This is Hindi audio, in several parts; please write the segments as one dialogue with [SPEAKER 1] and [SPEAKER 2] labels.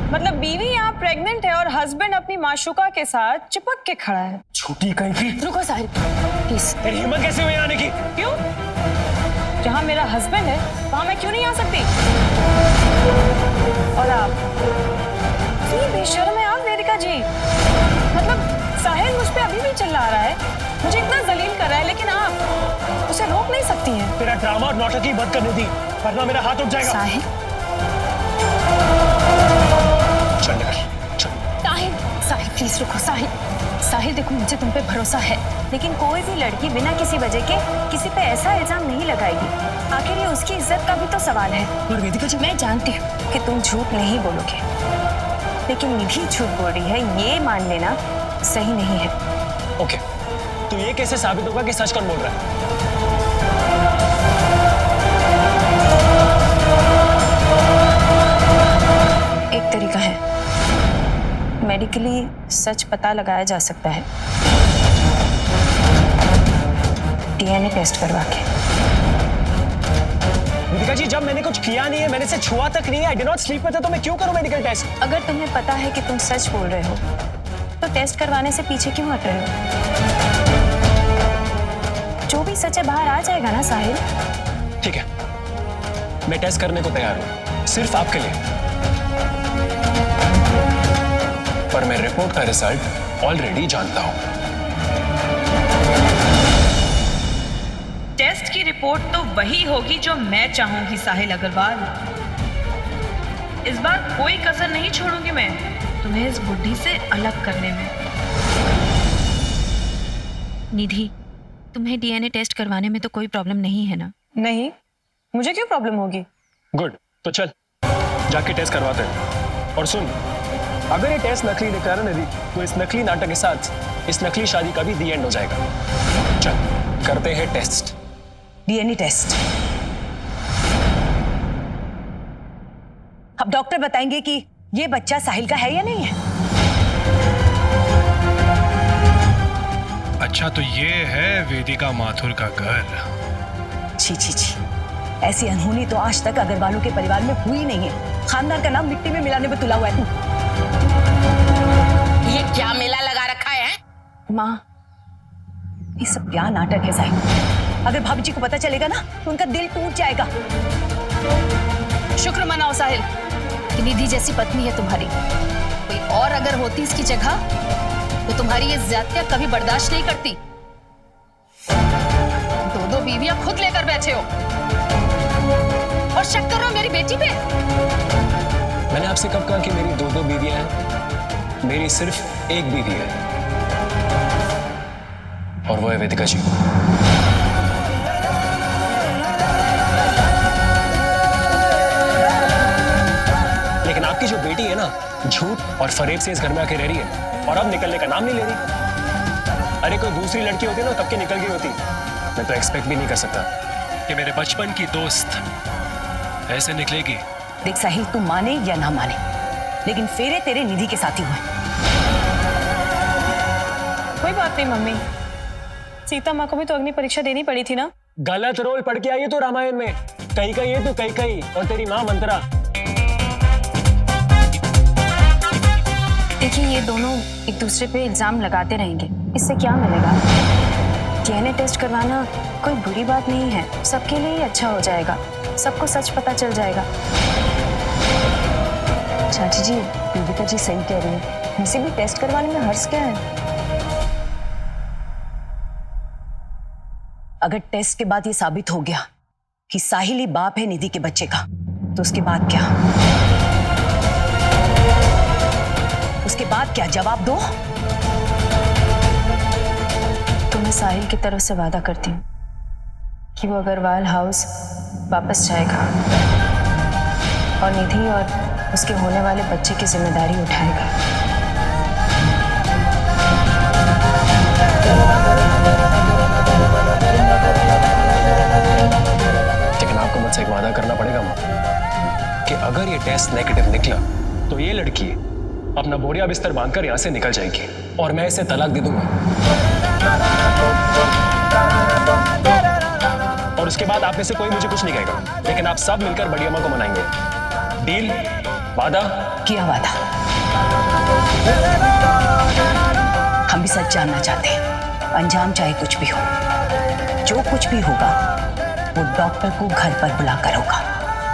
[SPEAKER 1] मतलब बीवी यहाँ प्रेग्नेंट है और हस्बैंड अपनी माशूका के साथ चिपक के खड़ा है।
[SPEAKER 2] छोटी कहीं की।
[SPEAKER 3] रुको साहिल प्लीज।
[SPEAKER 2] तेरी हिम्मत कैसे हुई आने की?
[SPEAKER 1] क्यों? जहाँ मेरा हस्बैंड है वहाँ मैं क्यों नहीं आ सकती? और आप इतनी बेशर्म है आप वेदिका जी। मतलब साहिल मुझ पे अभी भी चिल्ला रहा है, मुझे इतना जलील कर रहा है, लेकिन आप उसे रोक नहीं सकती हैं।
[SPEAKER 2] तेरा ड्रामा और नौटंकी बंद करने दी, वरना मेरा हाथ उठ जाएगा।
[SPEAKER 3] साहिल
[SPEAKER 2] चल निकल, चल।
[SPEAKER 3] साहिल साहिल प्लीज रुको। साहिल साहिल देखो मुझे तुम पे भरोसा है,
[SPEAKER 4] लेकिन कोई भी लड़की बिना किसी वजह के किसी पे ऐसा इल्जाम नहीं लगाएगी। आखिर ये उसकी इज्जत का भी तो सवाल है।
[SPEAKER 2] और वेदिका जी,
[SPEAKER 4] मैं जानती हूँ कि तुम झूठ नहीं बोलोगे, लेकिन निधि झूठ बोल रही है, ये मान लेना सही नहीं है।
[SPEAKER 2] ओके, तो ये कैसे साबित होगा कि सच कौन बोल रहा है?
[SPEAKER 4] एक तरीका है, मेडिकली सच पता लगाया जा सकता है, डीएनए टेस्ट करवा के।
[SPEAKER 2] वेदिका जी, जब मैंने कुछ किया नहीं है, मैंने इसे छुआ तक नहीं है, I did not sleep with her, तो मैं क्यों करूं मेडिकल टेस्ट?
[SPEAKER 4] अगर तुम्हें पता है कि तुम सच बोल रहे हो तो टेस्ट करवाने से पीछे क्यों हट रहे हो? जो भी सच है बाहर आ जाएगा ना साहिल।
[SPEAKER 2] ठीक है, मैं टेस्ट करने को तैयार हूं, सिर्फ आपके लिए। पर मैं रिपोर्ट का रिजल्ट ऑलरेडी जानता हूं।
[SPEAKER 1] टेस्ट की रिपोर्ट तो वही होगी जो मैं चाहूंगी साहिल अग्रवाल। इस बार कोई कसर नहीं छोड़ूंगी मैं तुम्हें इस बुढ़ी से अलग करने में।
[SPEAKER 3] निधि तुम्हें डीएनए टेस्ट करवाने में तो कोई प्रॉब्लम नहीं है ना?
[SPEAKER 1] नहीं, मुझे क्यों प्रॉब्लम होगी?
[SPEAKER 2] गुड, तो चल जाके टेस्ट करवाते हैं। और सुन, अगर ये टेस्ट नकली निकला ना निधि, तो इस नकली नाटक के साथ इस नकली शादी का भी दी एंड हो जाएगा। चल करते हैं टेस्ट,
[SPEAKER 5] डीएनए टेस्ट। अब डॉक्टर बताएंगे कि ये बच्चा साहिल का है या नहीं है।
[SPEAKER 6] अच्छा, तो ये है वेदिका माथुर का घर।
[SPEAKER 5] छी छी छी, ऐसी अनहोनी तो आज तक अग्रवालों के परिवार में हुई नहीं है। खानदान का नाम मिट्टी में मिलाने में तुला हुआ है।
[SPEAKER 7] ये क्या मेला लगा रखा है?
[SPEAKER 5] माँ, ये सब क्या नाटक है साहिल? अगर भाभी जी को पता चलेगा ना तो उनका दिल टूट जाएगा।
[SPEAKER 3] शुक्र मनाओ साहिल कि निधि जैसी पत्नी है तुम्हारी। कोई और अगर होती इसकी जगह तो तुम्हारी ये ज्यादतियां कभी बर्दाश्त नहीं करती। दो बीवियां खुद लेकर बैठे हो और शक कर रहे हो मेरी बेटी पे।
[SPEAKER 2] मैंने आपसे कब कहा कि मेरी दो बीवियां हैं? मेरी सिर्फ एक बीवी है, और वो है वेदिका जी। लेकिन आपकी जो बेटी है ना, झूठ और फरेब से इस घर में आके रह रही है और अब निकलने का नाम नहीं ले रही। अरे कोई दूसरी लड़की होती ना, कब की निकल गई होती। मैं तो एक्सपेक्ट भी नहीं कर सकता
[SPEAKER 6] कि मेरे बचपन की दोस्त ऐसे निकलेगी।
[SPEAKER 5] देख साहिल, तू माने या ना माने, लेकिन फेरे तेरे निधि के साथ ही हुए।
[SPEAKER 1] कोई बात नहीं मम्मी, सीता माँ को भी तो अग्नि परीक्षा देनी पड़ी थी ना।
[SPEAKER 2] गलत रोल पढ़ के आई है तो रामायण में। कहीं कहीं है तो कहीं कहीं, और तेरी माँ मंत्रा।
[SPEAKER 4] देखिए, ये दोनों एक दूसरे पे इल्जाम लगाते रहेंगे, इससे क्या मिलेगा? डीएनए टेस्ट करवाना कोई बुरी बात नहीं है, सबके लिए ही अच्छा हो जाएगा, सबको सच पता चल जाएगा। चाची जी, वेदिका जी सही कह रही है, वैसे भी टेस्ट करवाने में हर्ज क्या है?
[SPEAKER 5] अगर टेस्ट के बाद ये साबित हो गया कि साहिल ही बाप है निधि के बच्चे का, तो उसके बाद क्या? उसके बाद क्या? जवाब दो।
[SPEAKER 4] तो मैं साहिल की तरफ से वादा करती हूँ कि वो अग्रवाल हाउस वापस जाएगा और निधि और उसके होने वाले बच्चे की जिम्मेदारी उठाएगा।
[SPEAKER 2] लेकिन आपको मुझसे एक वादा करना पड़ेगा माँ, कि अगर ये टेस्ट नेगेटिव निकला तो ये लड़की अपना बोरिया बिस्तर बांधकर यहाँ से निकल जाएगी और मैं इसे तलाक दे दूंगा। और उसके बाद आप में से कोई मुझे कुछ नहीं कहेगा, लेकिन आप सब मिलकर बड़ी अम्मा को मनाएंगे। डील? वादा?
[SPEAKER 5] किया वादा। हम भी सच जानना चाहते हैं, अंजाम चाहे कुछ भी हो, जो कुछ भी होगा वो डॉक्टर को घर पर बुलाकर होगा,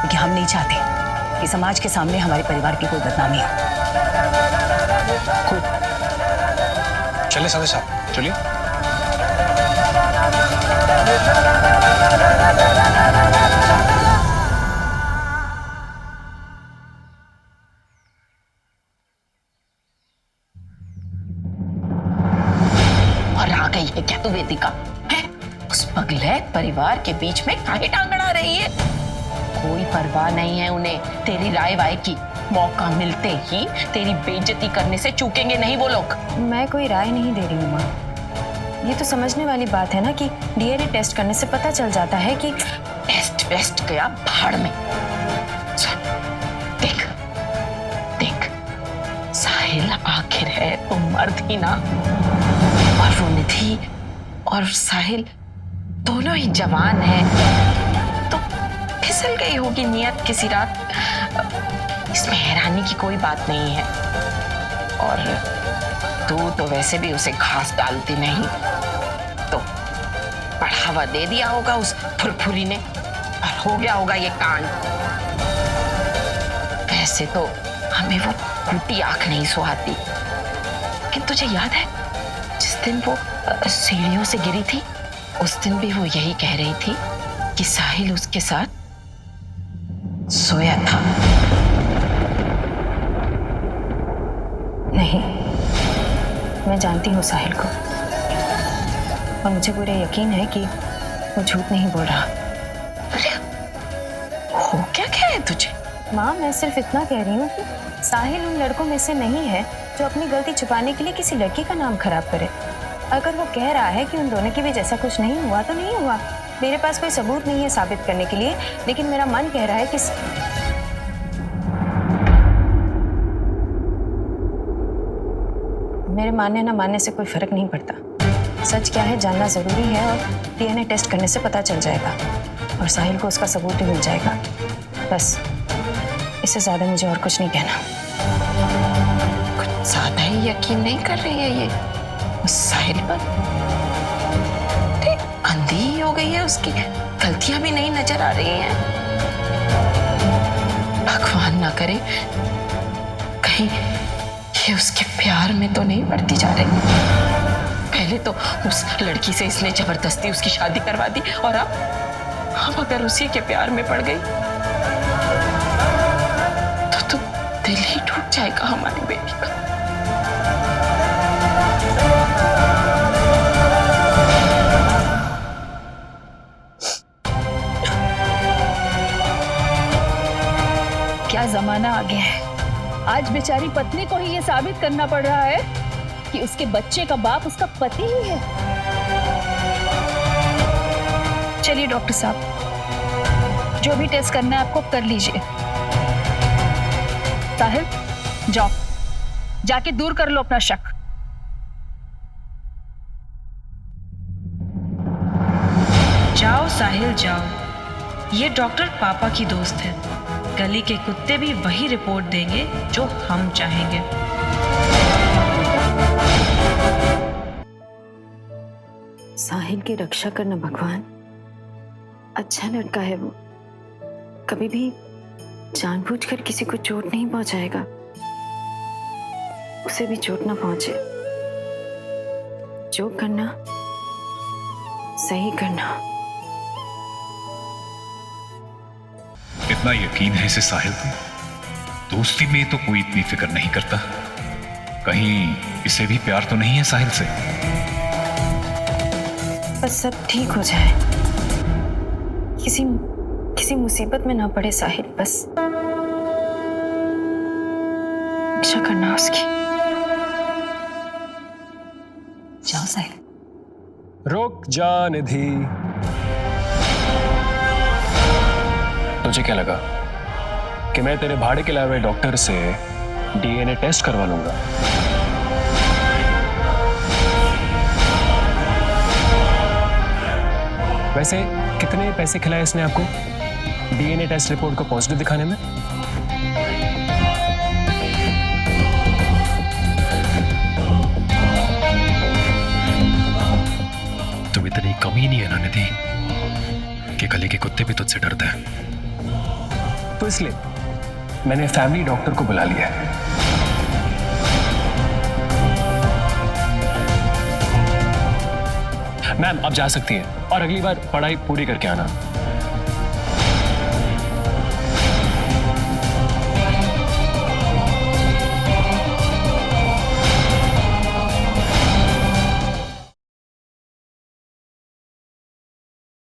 [SPEAKER 5] क्योंकि हम नहीं चाहते कि समाज के सामने हमारे परिवार की कोई बदनामी हो।
[SPEAKER 6] चलिए सादे साहब,
[SPEAKER 2] चलिए।
[SPEAKER 7] और आ गई है क्या तू वेदिका? है? उस पगलैत परिवार के बीच में काहे टांग अड़ा रही है? कोई परवाह नहीं है उन्हें तेरी राय वाय की। मौका मिलते ही तेरी बेइज्जती करने से चूकेंगे नहीं वो लोग।
[SPEAKER 4] मैं कोई राय नहीं दे रही हूँ माँ, ये तो समझने वाली बात है ना कि डीएनए टेस्ट करने से पता चल जाता है कि
[SPEAKER 7] टेस्ट वेस्ट गया भाड़ में। देख देख, साहिल आखिर है तो मर्द ही ना, और वो निधि और साहिल दोनों ही जवान हैं, तो फिसल गई होगी नियत किसी रात। इसमें हैरानी की कोई बात नहीं है। और तू तो वैसे भी उसे घास डालती नहीं, तो बढ़ावा दे दिया होगा उस फुरफुरी ने और हो गया होगा ये कांड। वैसे तो हमें वो टूटी आंख नहीं सुहाती, लेकिन तुझे याद है जिस दिन वो सीढ़ियों से गिरी थी, उस दिन भी वो यही कह रही थी कि साहिल उसके साथ सोया था।
[SPEAKER 4] नहीं, मैं जानती हूँ साहिल को और मुझे पूरा यकीन है कि वो झूठ नहीं बोल रहा।
[SPEAKER 7] अरे हो क्या है तुझे?
[SPEAKER 4] माँ, मैं सिर्फ इतना कह रही हूँ कि साहिल उन लड़कों में से नहीं है जो अपनी गलती छुपाने के लिए किसी लड़की का नाम खराब करे। अगर वो कह रहा है कि उन दोनों की वजह ऐसा कुछ नहीं हुआ तो नहीं हुआ। मेरे पास कोई सबूत नहीं है साबित करने के लिए, लेकिन मेरा मन कह रहा है कि मेरे मानने ना मानने से कोई फर्क नहीं पड़ता। सच क्या है जानना जरूरी है, और डीएनए टेस्ट करने से पता चल जाएगा और साहिल को उसका सबूत भी मिल जाएगा। बस इससे ज्यादा मुझे और कुछ नहीं कहना।
[SPEAKER 7] कुछ ज्यादा ही यकीन नहीं कर रही है ये उस साहिल पर? अंधी हो गई है, उसकी गलतियां भी नहीं नजर आ रही हैं। भगवान ना करे कहीं ये उसके प्यार में तो नहीं पड़ती जा रही। पहले तो उस लड़की से इसने जबरदस्ती उसकी शादी करवा दी, और अब अगर उसी के प्यार में पड़ गई तो दिल ही टूट जाएगा हमारी बेटी का।
[SPEAKER 3] क्या जमाना आ गया है, आज बेचारी पत्नी को ही ये साबित करना पड़ रहा है कि उसके बच्चे का बाप उसका पति ही है। चलिए डॉक्टर साहब, जो भी टेस्ट करना है आपको कर लीजिए। साहिल जाओ, जाके दूर कर लो अपना शक।
[SPEAKER 1] जाओ साहिल जाओ, ये डॉक्टर पापा की दोस्त है। गली के कुत्ते भी वही रिपोर्ट देंगे जो हम चाहेंगे।
[SPEAKER 4] साहिल की रक्षा करना भगवान। अच्छा लड़का है वो, कभी भी जानबूझकर किसी को चोट नहीं पहुंचाएगा। उसे भी चोट ना पहुंचे। जो करना सही करना।
[SPEAKER 8] इतना यकीन है इसे साहिल पे? दोस्ती में तो कोई इतनी फिक्र नहीं करता। कहीं इसे भी प्यार तो नहीं है साहिल से?
[SPEAKER 4] बस सब ठीक हो जाए, किसी मुसीबत में ना पड़े साहिल। बस रक्षा करना उसकी।
[SPEAKER 5] जाओ साहिल।
[SPEAKER 2] रुक जा निधि। तुझे क्या लगा कि मैं तेरे भाड़े के लाए हुए डॉक्टर से डीएनए टेस्ट करवा लूंगा? वैसे कितने पैसे खिलाए इसने आपको डीएनए टेस्ट रिपोर्ट को पॉजिटिव दिखाने में?
[SPEAKER 6] जमीन ही है ना निधि कि गली के कुत्ते भी तुझसे डरते हैं।
[SPEAKER 2] तो इसलिए मैंने फैमिली डॉक्टर को बुला लिया है। मैम आप जा सकती हैं और अगली बार पढ़ाई पूरी करके आना।